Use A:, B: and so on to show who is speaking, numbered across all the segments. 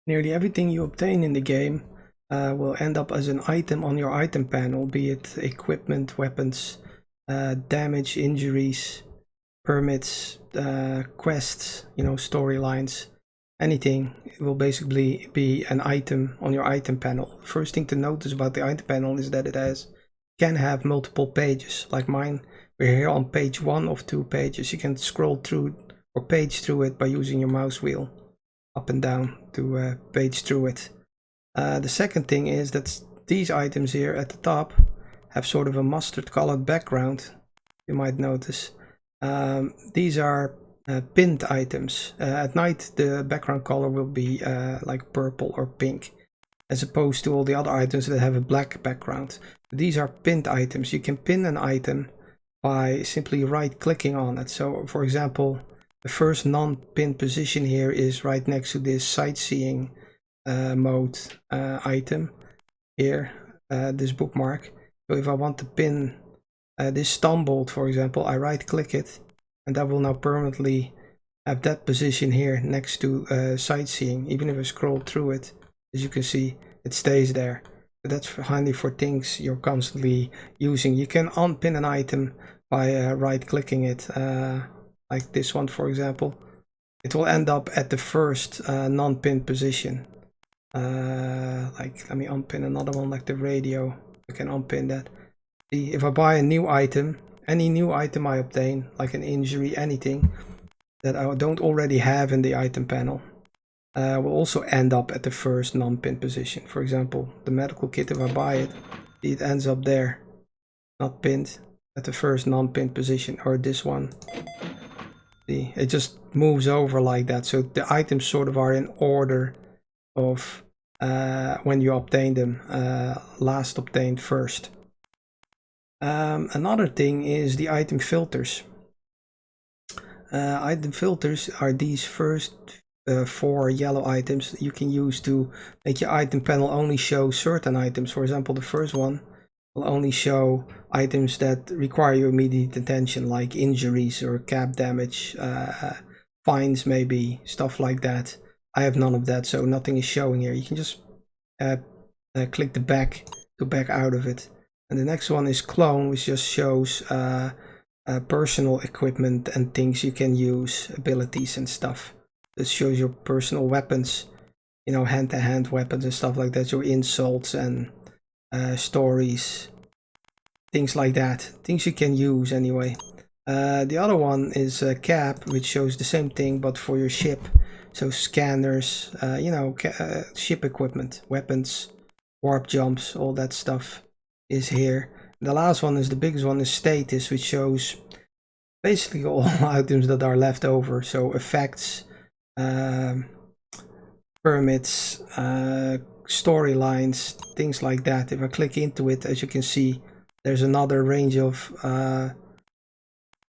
A: Nearly everything you obtain in the game will end up as an item on your item panel, be it equipment, weapons, damage, injuries, permits, quests, storylines, anything. It will basically be an item on your item panel. First thing to notice about the item panel is that it can have multiple pages. Like mine, we're here on page 1 of 2 pages. You can scroll through or page through it by using your mouse wheel up and down to page through it. The second thing is that these items here at the top have sort of a mustard colored background, you might notice. These are pinned items. At night the background color will be like purple or pink, as opposed to all the other items that have a black background. These are pinned items. You can pin an item by simply right clicking on it. So for example, the first non-pinned position here is right next to this sightseeing mode item here, this bookmark. So if I want to pin this stumbled, for example, I right click it and that will now permanently have that position here next to sightseeing. Even if I scroll through it, as you can see, it stays there. But that's handy for things you're constantly using. You can unpin an item by right clicking it, like this one for example. It will end up at the first non-pinned position. Like, let me unpin another one, like the radio. I can unpin that. See, if I buy a new item, any new item I obtain, like an injury, anything that I don't already have in the item panel, will also end up at the first non-pinned position. For example, the medical kit, if I buy it, it ends up there, not pinned, at the first non-pinned position. Or this one, see, it just moves over like that. So the items sort of are in order of when you obtain them, last obtained first. Another thing is the item filters. Item filters are these first 4 yellow items that you can use to make your item panel only show certain items. For example, the first one will only show items that require your immediate attention, like injuries or cap damage, fines maybe, stuff like that. I have none of that, so nothing is showing here. You can just click the back to back out of it. And the next one is clone, which just shows personal equipment and things you can use, abilities and stuff. It shows your personal weapons, hand-to-hand weapons and stuff like that, your insults and stories, things like that, things you can use anyway. The other one is cap, which shows the same thing but for your ship. So scanners, ship equipment, weapons, warp jumps, all that stuff is here. The last one is the biggest one, is status, which shows basically all items that are left over. So effects, permits, storylines, things like that. If I click into it, as you can see, there's another range of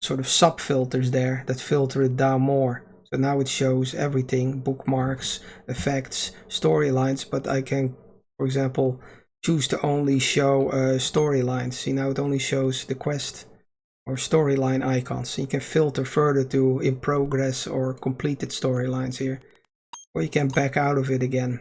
A: sort of sub filters there that filter it down more. So now it shows everything, bookmarks, effects, storylines, but I can, for example, choose to only show storylines. See, now it only shows the quest or storyline icons. So you can filter further to in progress or completed storylines here, or you can back out of it again.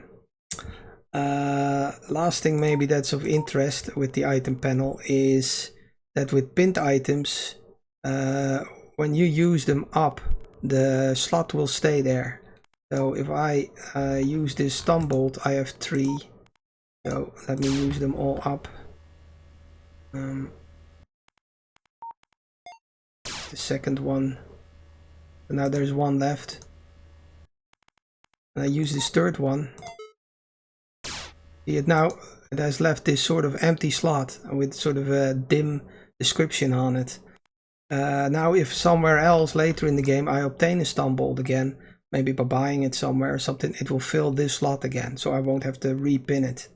A: Last thing maybe that's of interest with the item panel is that with pinned items, when you use them up, the slot will stay there. So if I use this stumbled, I have 3. So let me use them all up. The second one. So now there's 1 left. And I use this third one. See it now, it has left this sort of empty slot with sort of a dim description on it. Now if somewhere else later in the game I obtain a stumbled again, maybe by buying it somewhere or something, it will fill this slot again, so I won't have to repin it.